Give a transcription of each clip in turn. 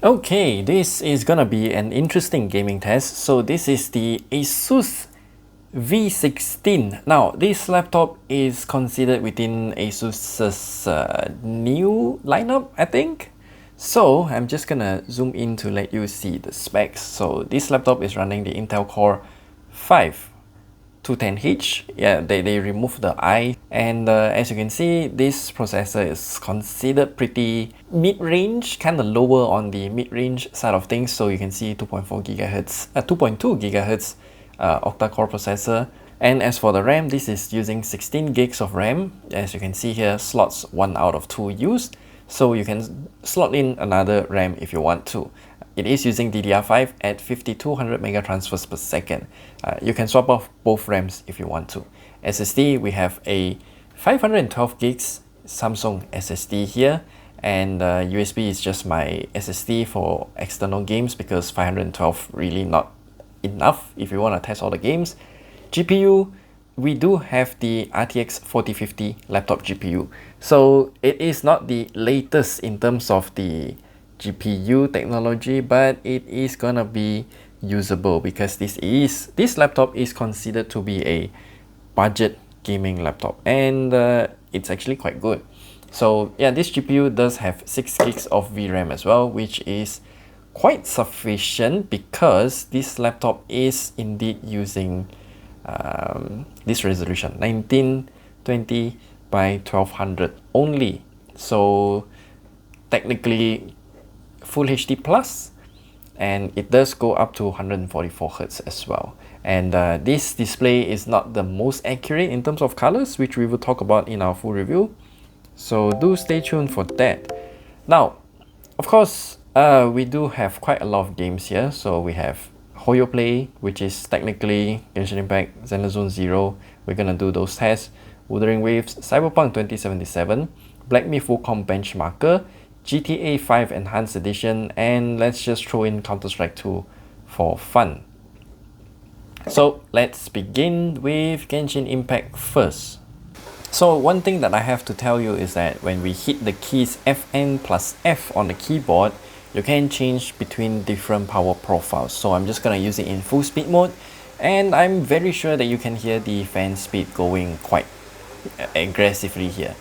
Okay, this is gonna be an interesting gaming test. So this is the ASUS V16. Now, this laptop is considered within ASUS's new lineup, I think. So I'm just gonna zoom in to let you see the specs. So this laptop is running the Intel Core 5 210H. Yeah, they removed the I, and as you can see, this processor is considered pretty mid-range, kind of lower on the mid-range side of things. So you can see 2.4 gigahertz 2.2 gigahertz octa-core processor. And as for the RAM, this is using 16 gigs of RAM. As you can see here, slots 1 out of 2 used, so you can slot in another RAM if you want to. It is using DDR5 at 5200 mega transfers per second. You can swap off both RAMs if you want to. SSD, we have a 512 gigs Samsung SSD here, and USB is just my SSD for external games because 512 really not enough if you want to test all the games. GPU, we do have the RTX 4050 laptop GPU. So it is not the latest in terms of the GPU technology, but it is gonna be usable because this laptop is considered to be a budget gaming laptop, and it's actually quite good. So yeah, this GPU does have 6 gigs of VRAM as well, which is quite sufficient because this laptop is indeed using this resolution 1920 by 1200 only. So technically Full HD plus, and it does go up to 144 Hz as well. And this display is not the most accurate in terms of colors, which we will talk about in our full review. So do stay tuned for that. Now, of course, we do have quite a lot of games here. So we have Hoyo Play, which is technically Genshin Impact, Zenless Zone Zero. We're gonna do those tests. Wuthering Waves, Cyberpunk 2077, Black Myth Wukong Benchmarker, GTA 5 Enhanced Edition, and let's just throw in Counter-Strike 2 for fun. So let's begin with Genshin Impact first. So one thing that I have to tell you is that when we hit the keys FN plus F on the keyboard, you can change between different power profiles. So I'm just gonna use it in full speed mode, and I'm very sure that you can hear the fan speed going quite aggressively here.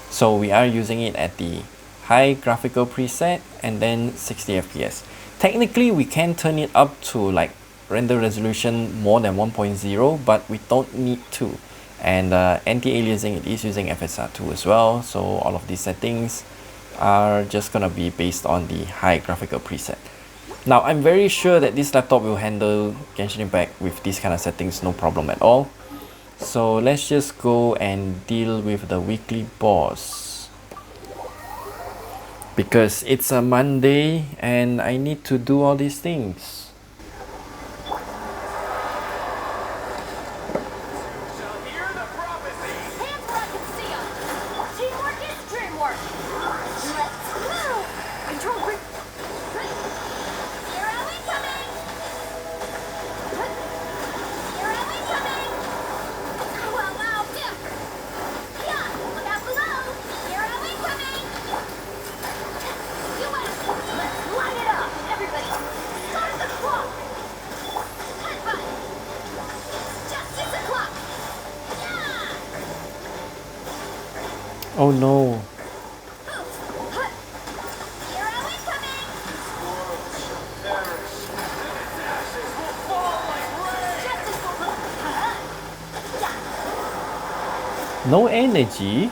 So we are using it at the high graphical preset and then 60 FPS. Technically, we can turn it up to like render resolution more than 1.0, but we don't need to. And anti-aliasing, it is using FSR2 as well. So all of these settings are just gonna be based on the high graphical preset. Now, I'm very sure that this laptop will handle Genshin Impact with these kind of settings, no problem at all. So let's just go and deal with the weekly boss, because it's a Monday and I need to do all these things. Oh no. No energy?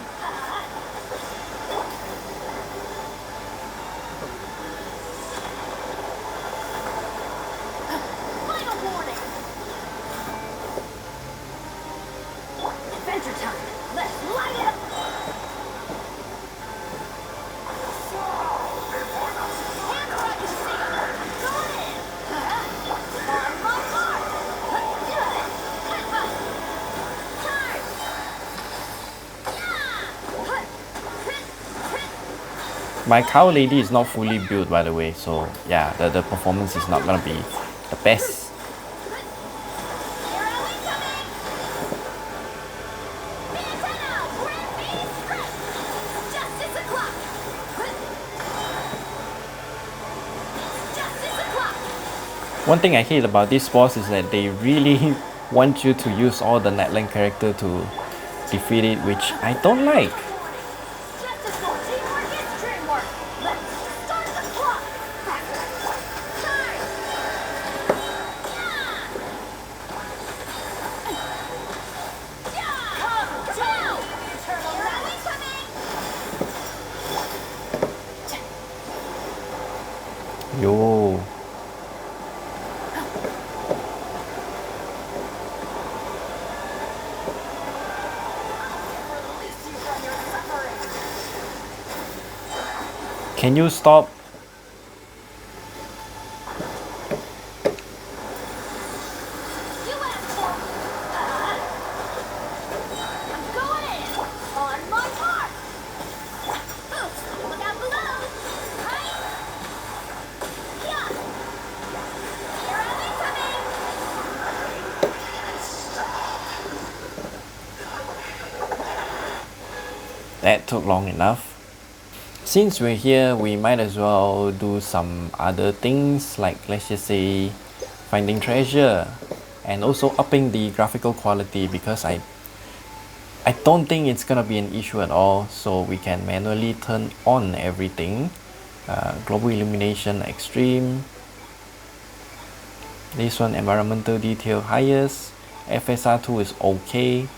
My cow lady is not fully built, by the way, so yeah, the performance is not gonna be the best. One thing I hate about this boss is that they really want you to use all the Netland character to defeat it, which I don't like. Yo. Can you stop? That took long enough. Since we're here, we might as well do some other things, like let's just say finding treasure and also upping the graphical quality, because I don't think it's gonna be an issue at all. So we can manually turn on everything. Global illumination extreme. This one environmental detail highest. FSR2 is okay.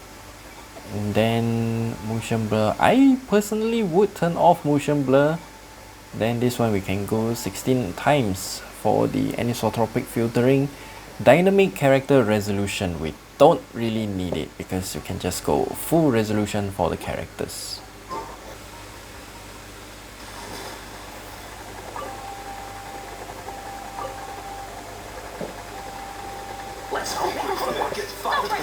And then motion blur, I personally would turn off motion blur. Then this one we can go 16 times for the anisotropic filtering. Dynamic character resolution, we don't really need it because you can just go full resolution for the characters. Let's hope we won't get fired.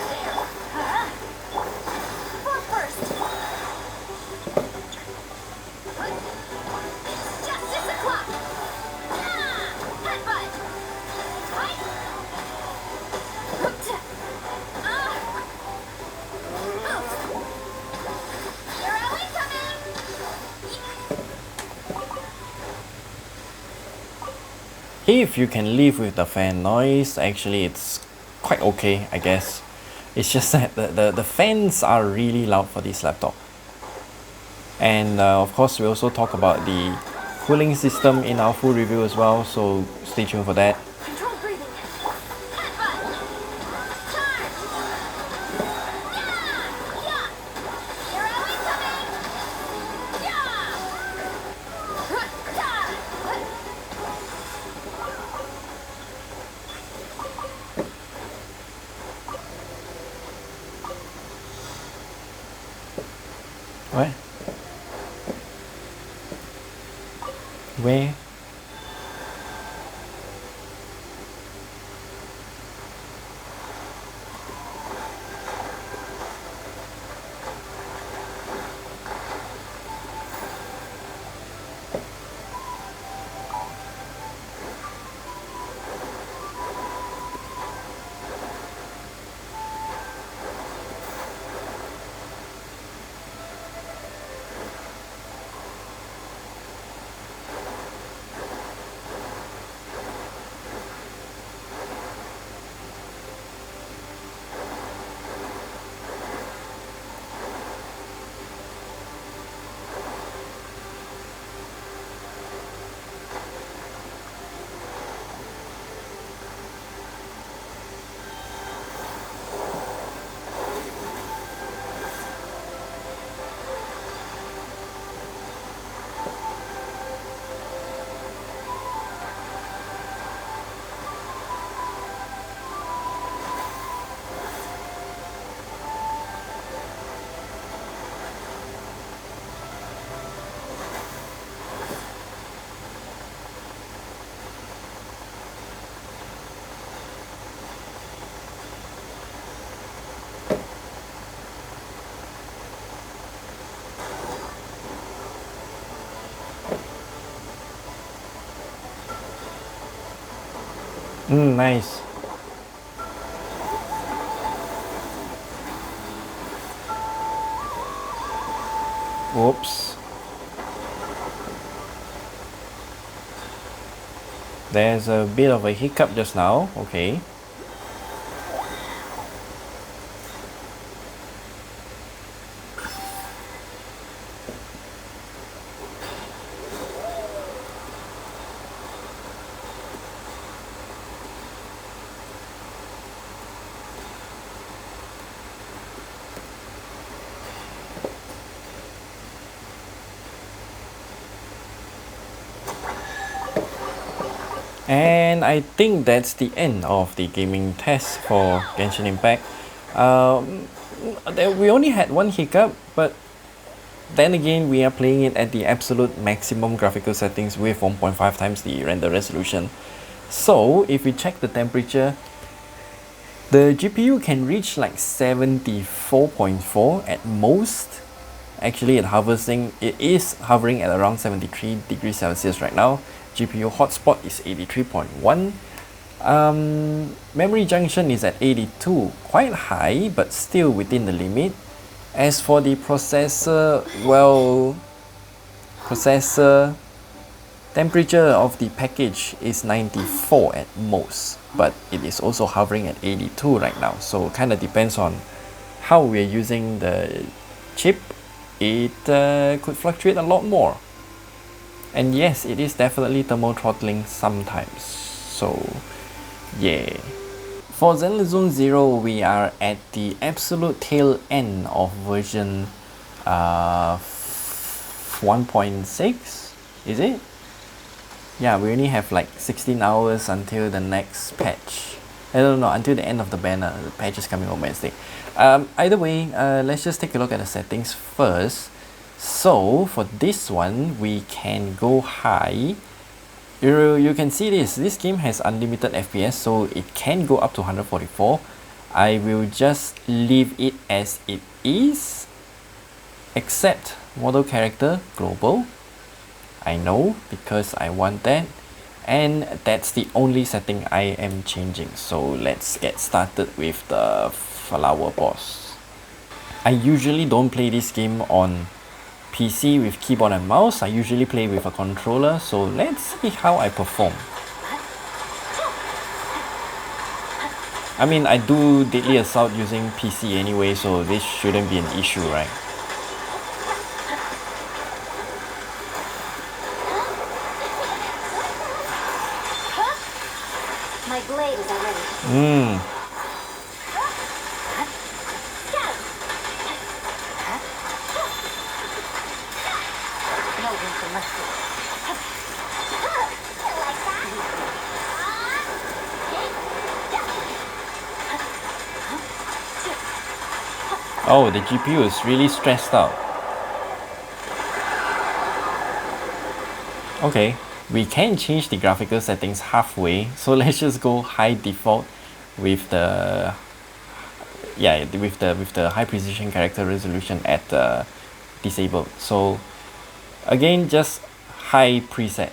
If you can live with the fan noise, actually it's quite okay, I guess. It's just that the fans are really loud for this laptop. And of course we also talk about the cooling system in our full review as well, so stay tuned for that. What? Where? Nice. Whoops. There's a bit of a hiccup just now. Okay. And I think that's the end of the gaming test for Genshin Impact. We only had one hiccup, but then again, we are playing it at the absolute maximum graphical settings with 1.5 times the render resolution. So if we check the temperature, the GPU can reach like 74.4 at most. Actually, it is hovering at around 73 degrees Celsius right now. GPU hotspot is 83.1. Memory junction is at 82, quite high, but still within the limit. As for the processor, well, temperature of the package is 94 at most, but it is also hovering at 82 right now. So kind of depends on how we're using the chip. It could fluctuate a lot more. And yes, it is definitely thermal throttling sometimes. So yeah. For Zenless Zone Zero, we are at the absolute tail end of version 1.6, is it? Yeah, we only have like 16 hours until the next patch. I don't know, until the end of the banner. The patch is coming on Wednesday. Either way, let's just take a look at the settings first. So for this one, we can go high. You can see this game has unlimited FPS, so it can go up to 144. I will just leave it as it is, except model character global. I know, because I want that, and that's the only setting I am changing. So let's get started with the flower boss. I usually don't play this game on PC with keyboard and mouse. I usually play with a controller, so let's see how I perform. I mean, I do Deadly Assault using PC anyway, so this shouldn't be an issue, right? My blade is already. No room for mercy. Oh, the GPU is really stressed out. Okay, we can change the graphical settings halfway, so let's just go high default with the with the high precision character resolution at disabled. So again, just high preset.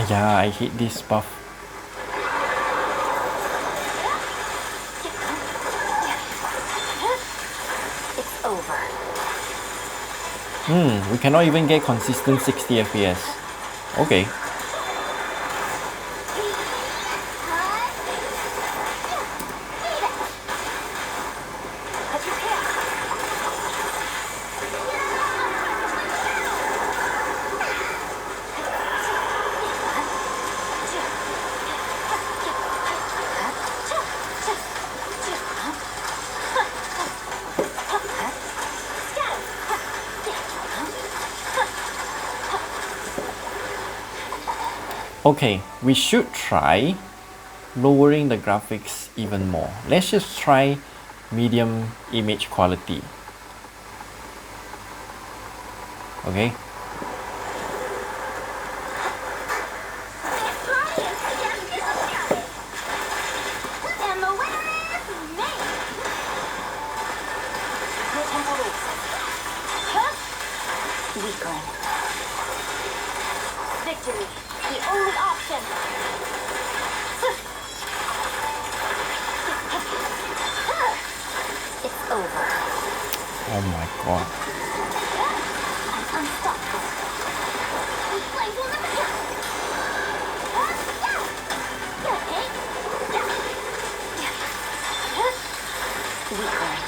Yeah, I hate this buff. It's over. We cannot even get consistent 60 FPS. Okay. Okay, we should try lowering the graphics even more. Let's just try medium image quality. Okay. And the winner is me. Weakling. Victory, the only option. It's over. Oh my god. I'm unstoppable. This place will never get. Weakling.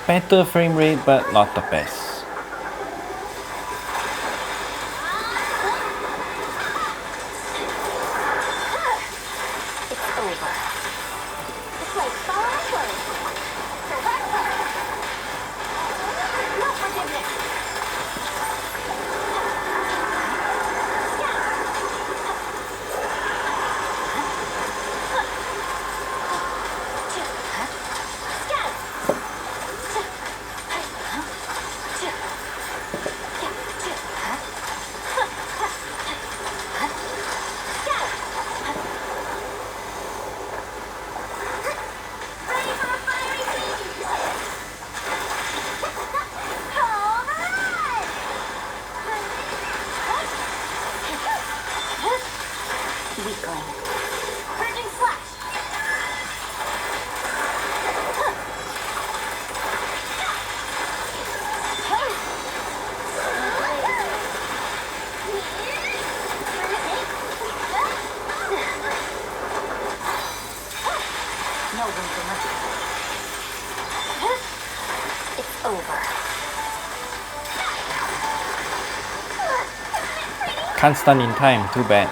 Better frame rate, but not the best. It's over. This place falling apart. Surrender. No forgiveness. Ready for a fiery beam. All right. Weakling. Purging slash. No room for mercy. It's over. Can't stun in time, too bad.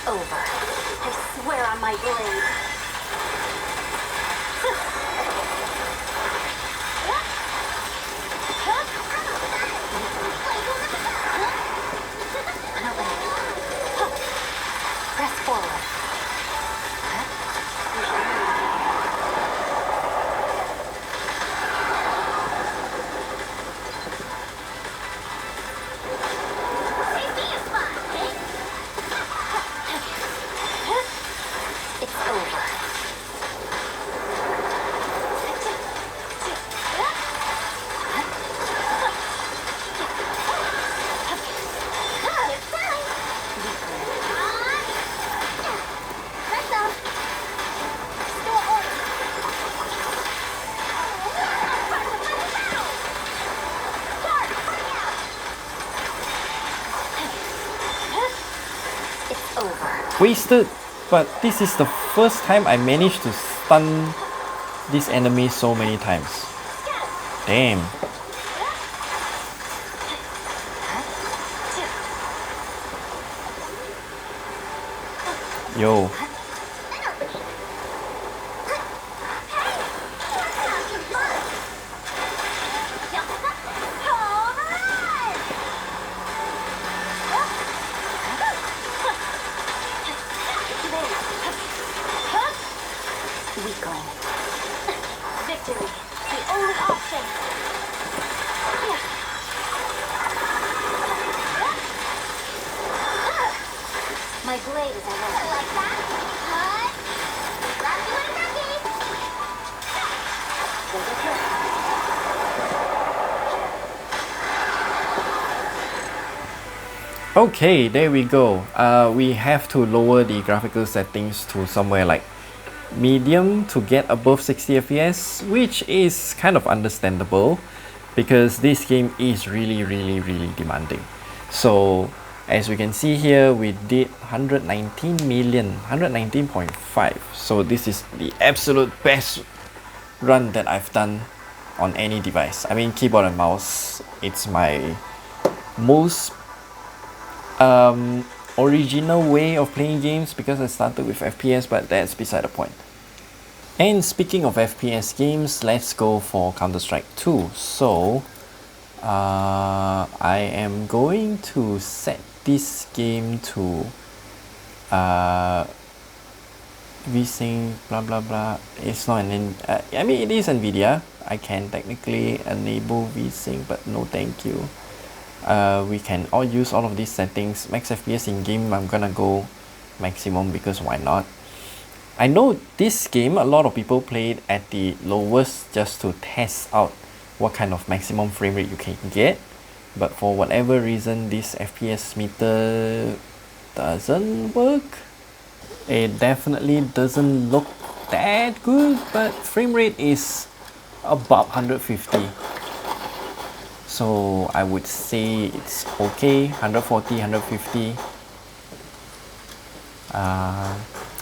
Over. I swear on my blade. Press forward. It's over. It's over. Wasted, but this is the first time I managed to stun this enemy so many times. Damn. Yo. Weakling. Victory. The only option. My blade is alert. Like that? Rocky with Okay, there we go. We have to lower the graphical settings to somewhere like medium to get above 60 FPS, which is kind of understandable because this game is really demanding. So as we can see here, we did 119 million, 119.5. So this is the absolute best run that I've done on any device. I mean, keyboard and mouse, it's my most original way of playing games because I started with FPS, but that's beside the point. And speaking of FPS games, let's go for Counter-Strike 2. So I am going to set this game to VSync blah blah blah. It's not an I mean, it is NVIDIA. I can technically enable VSync, but no thank you. We can all use all of these settings. Max FPS in game, I'm gonna go maximum because why not? I know this game, a lot of people play it at the lowest just to test out what kind of maximum frame rate you can get. But for whatever reason, this FPS meter doesn't work. It definitely doesn't look that good, but frame rate is about 150. So I would say it's okay, 140, 150.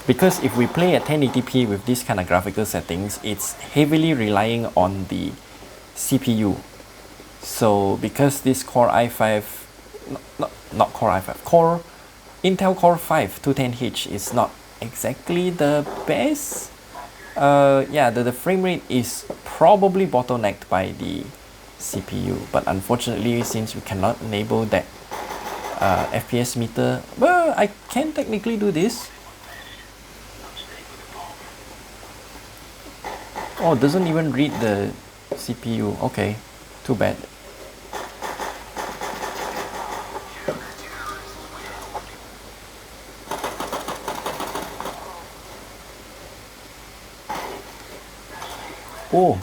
Because if we play at 1080p with this kind of graphical settings, it's heavily relying on the CPU. So because this Core i5, not Core i5, Intel Core 5 210H is not exactly the best. Yeah, the frame rate is probably bottlenecked by the CPU, but unfortunately, since we cannot enable that FPS meter, well, I can technically do this. Oh, it doesn't even read the CPU. Okay, too bad. Oh.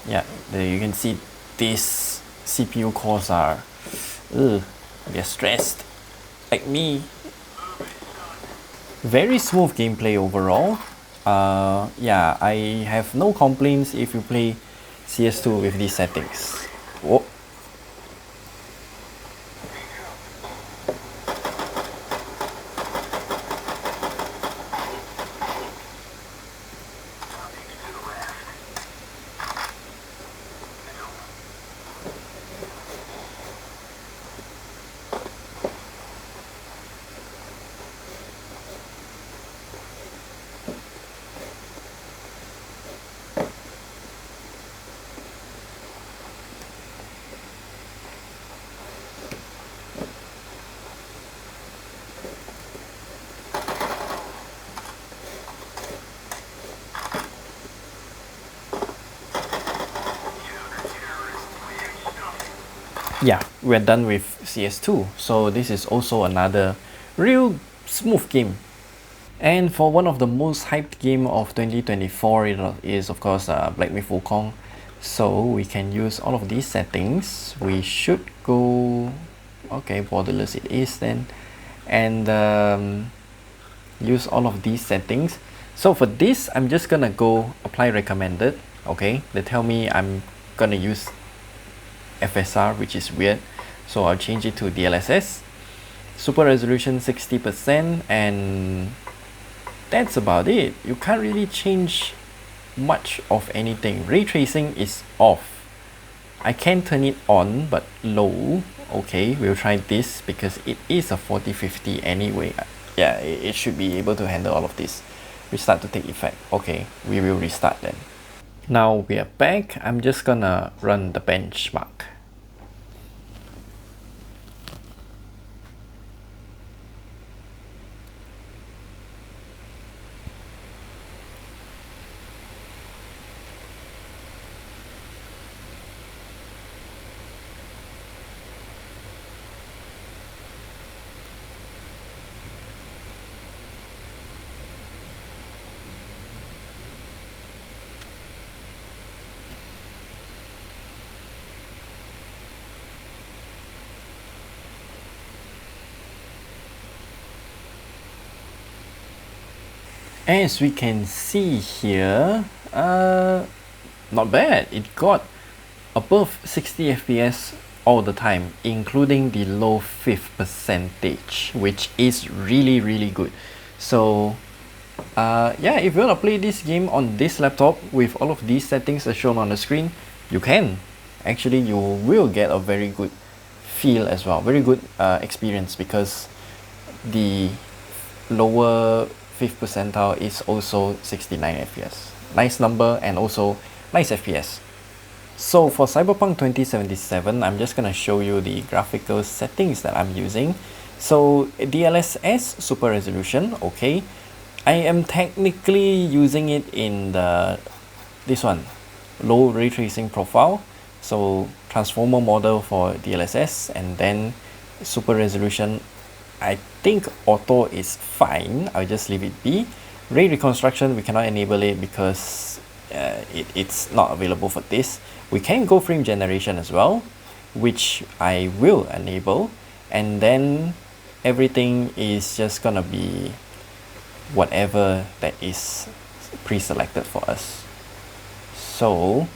Yeah, there you can see these CPU cores are, they're stressed, like me. Very smooth gameplay overall. Yeah, I have no complaints if you play CS2 with these settings. Whoa. Yeah, we're done with CS2, so this is also another real smooth game. And for one of the most hyped game of 2024, it is of course Myth Wukong. So we can use all of these settings. We should go, okay, borderless it is then, and use all of these settings. So for this, I'm just gonna go apply recommended. Okay, they tell me I'm gonna use FSR, which is weird, so I'll change it to DLSS. Super resolution 60%, and that's about it. You can't really change much of anything. Ray tracing is off. I can turn it on, but low. Okay, we'll try this because it is a 4050 anyway. Yeah, it should be able to handle all of this. Restart to take effect. Okay, we will restart then. Now we are back. I'm just gonna run the benchmark. As we can see here, not bad. It got above 60 FPS all the time, including the low fifth percentage, which is really good. So yeah, if you want to play this game on this laptop with all of these settings as shown on the screen, you can. Actually, you will get a very good feel as well, very good experience, because the lower fifth percentile is also 69 FPS. Nice number and also nice FPS. So for Cyberpunk 2077, I'm just gonna show you the graphical settings that I'm using. So DLSS super resolution, okay. I am technically using it in this one, low ray tracing profile. So transformer model for DLSS, and then super resolution. I think auto is fine. I'll just leave it be. Ray reconstruction, we cannot enable it because it's not available for this. We can go frame generation as well, which I will enable, and then everything is just gonna be whatever that is pre-selected for us. So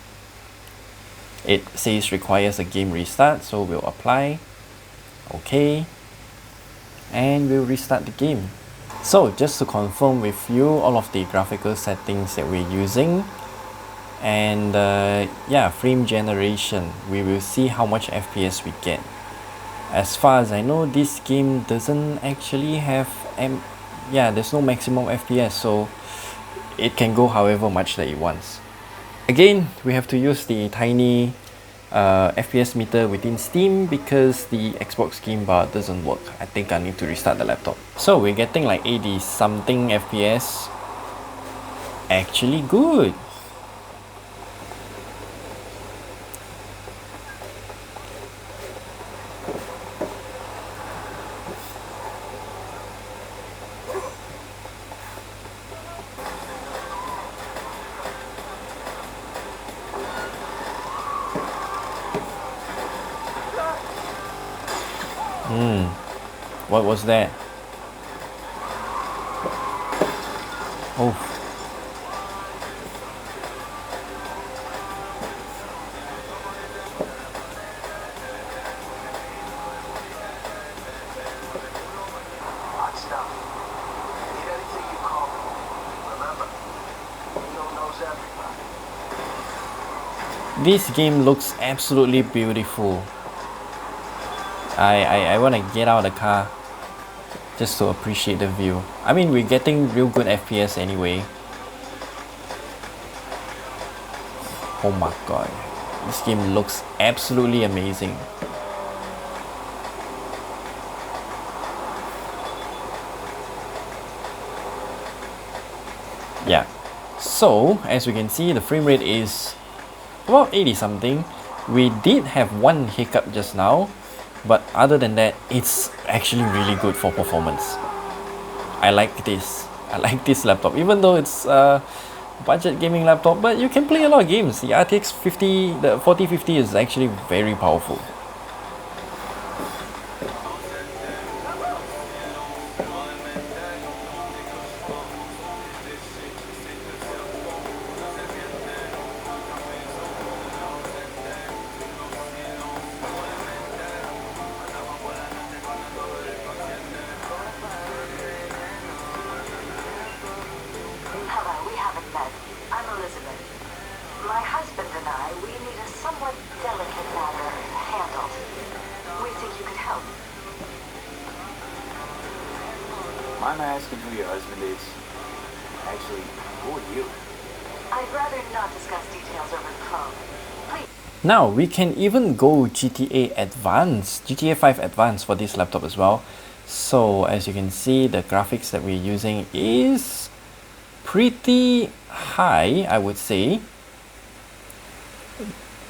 it says requires a game restart, so we'll apply, okay, and we'll restart the game. So just to confirm with you all of the graphical settings that we're using, and yeah, frame generation, we will see how much FPS we get. As far as I know, this game doesn't actually have yeah, there's no maximum FPS, so it can go however much that it wants. Again, we have to use the tiny FPS meter within Steam because the Xbox game bar doesn't work. I think I need to restart the laptop. So we're getting like 80 something FPS. Actually good. What was that? Oh. Hot stuff. Need anything, you call me. Remember, Neo knows everybody. This game looks absolutely beautiful. I want to get out of the car just to appreciate the view. I mean, we're getting real good FPS anyway. Oh my god, this game looks absolutely amazing. Yeah, so as we can see, the frame rate is about 80 something. We did have one hiccup just now, but other than that, it's actually really good for performance. I like this. I like this laptop, even though it's a budget gaming laptop, but you can play a lot of games. The RTX 50, the 4050 is actually very powerful. Hello, we haven't met. I'm Elizabeth. My husband and I, we need a somewhat delicate matter handled. We think you could help. Mind asking who your husband is? Actually, who are you? I'd rather not discuss details over the phone. Please. Now we can even go GTA Advanced, GTA 5 Advanced for this laptop as well. So as you can see, the graphics that we're using is pretty high, I would say.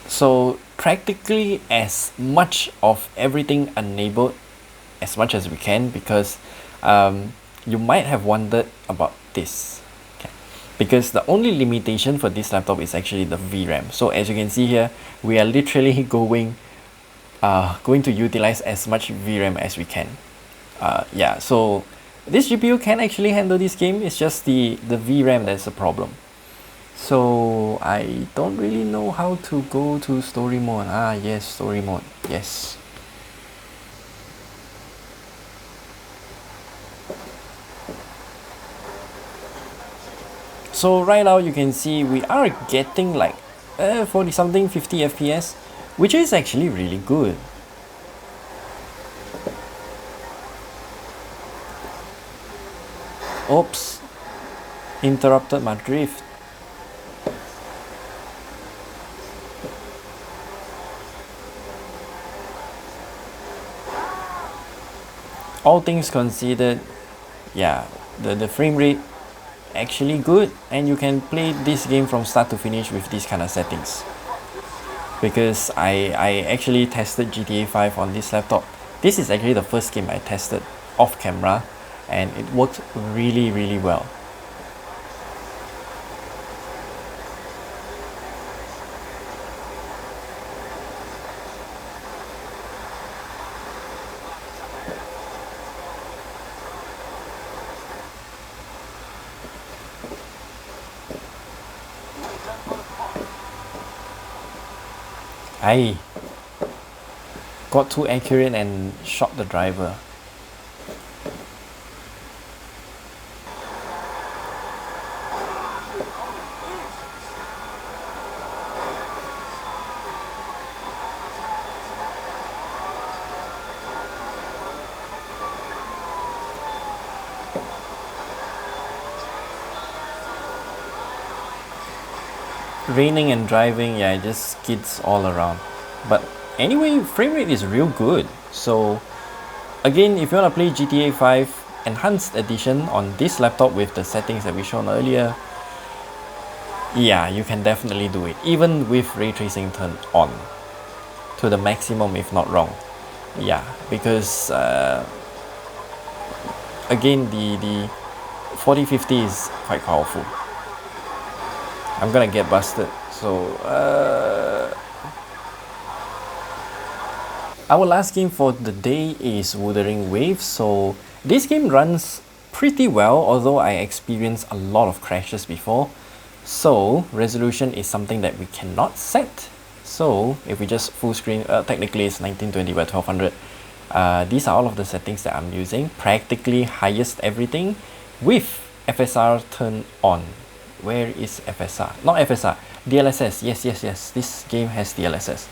So practically as much of everything enabled as much as we can, because you might have wondered about this. Okay. Because the only limitation for this laptop is actually the VRAM. So as you can see here, we are literally going to utilize as much VRAM as we can. Yeah, so this GPU can actually handle this game. It's just the VRAM that's a problem. So I don't really know how to go to story mode. Ah yes, story mode, yes. So right now you can see we are getting like 40 something 50 FPS, which is actually really good. Oops, interrupted my drift. All things considered, yeah, the frame rate actually good, and you can play this game from start to finish with these kind of settings. Because I actually tested GTA 5 on this laptop. This is actually the first game I tested off camera, and it worked really well. I got too accurate and shot the driver. Raining and driving, yeah, it just skids all around. But anyway, frame rate is real good. So again, if you want to play GTA 5 Enhanced Edition on this laptop with the settings that we shown earlier, yeah, you can definitely do it, even with ray tracing turned on to the maximum, if not wrong. Yeah, because again, the 4050 is quite powerful. I'm gonna get busted, so our last game for the day is Wuthering Waves. So this game runs pretty well, although I experienced a lot of crashes before. So resolution is something that we cannot set. So if we just full screen, technically it's 1920 by 1200. These are all of the settings that I'm using. Practically highest everything with FSR turned on. Where is FSR? Not FSR, DLSS. Yes. This game has DLSS.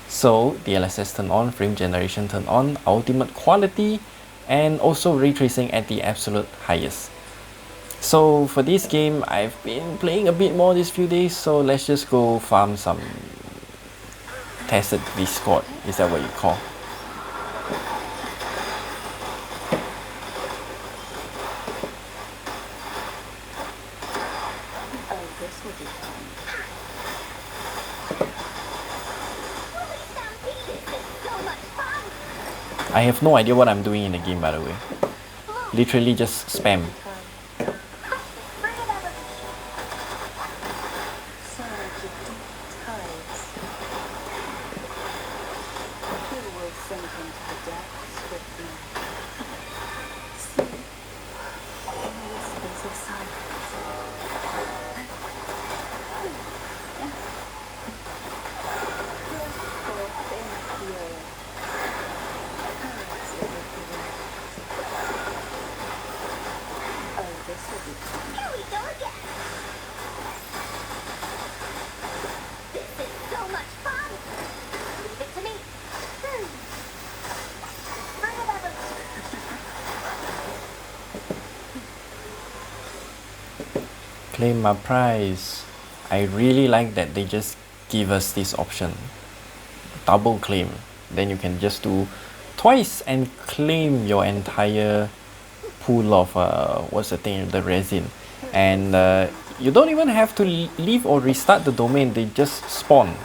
So DLSS turned on, frame generation turned on, ultimate quality, and also ray tracing at the absolute highest. So for this game, I've been playing a bit more these few days. So let's just go farm some tested Discord. Is that what you call? I have no idea what I'm doing in the game, by the way. Literally just spam. Claim my prize. I really like that they just give us this option. Double claim. Then you can just do twice and claim your entire pool of what's the thing, the resin. And you don't even have to leave or restart the domain, they just spawn.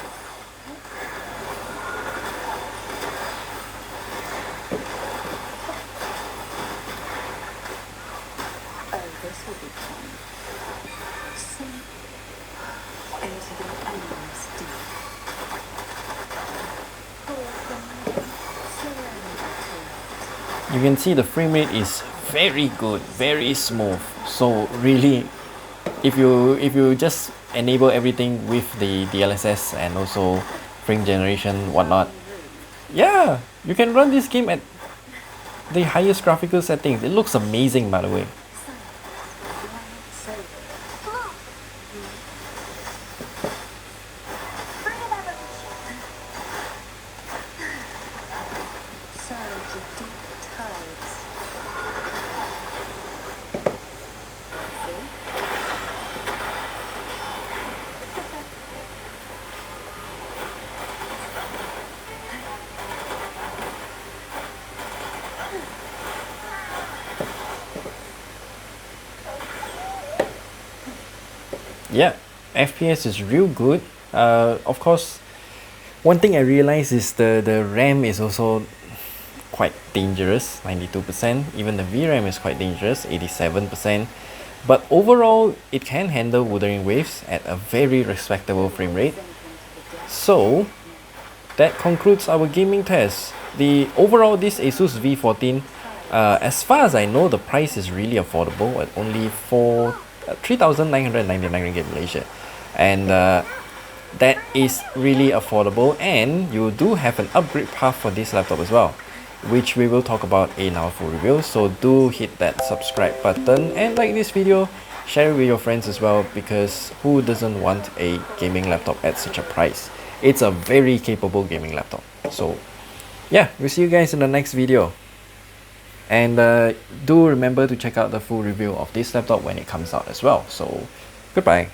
You can see the frame rate is very good, very smooth. So really, if you just enable everything with the DLSS and also frame generation whatnot, yeah, you can run this game at the highest graphical settings. It looks amazing, by the way. Yeah, FPS is real good. Of course, one thing I realized is the RAM is also quite dangerous, 92%. Even the VRAM is quite dangerous, 87%. But overall, it can handle Wuthering Waves at a very respectable frame rate. So, that concludes our gaming test. The overall, this ASUS V14, as far as I know, the price is really affordable at only 3,999 ringgit Malaysia, and that is really affordable. And you do have an upgrade path for this laptop as well, which we will talk about in our full review. So do hit that subscribe button and like this video, share it with your friends as well, because who doesn't want a gaming laptop at such a price? It's a very capable gaming laptop. So yeah, we'll see you guys in the next video. And do remember to check out the full review of this laptop when it comes out as well. So goodbye.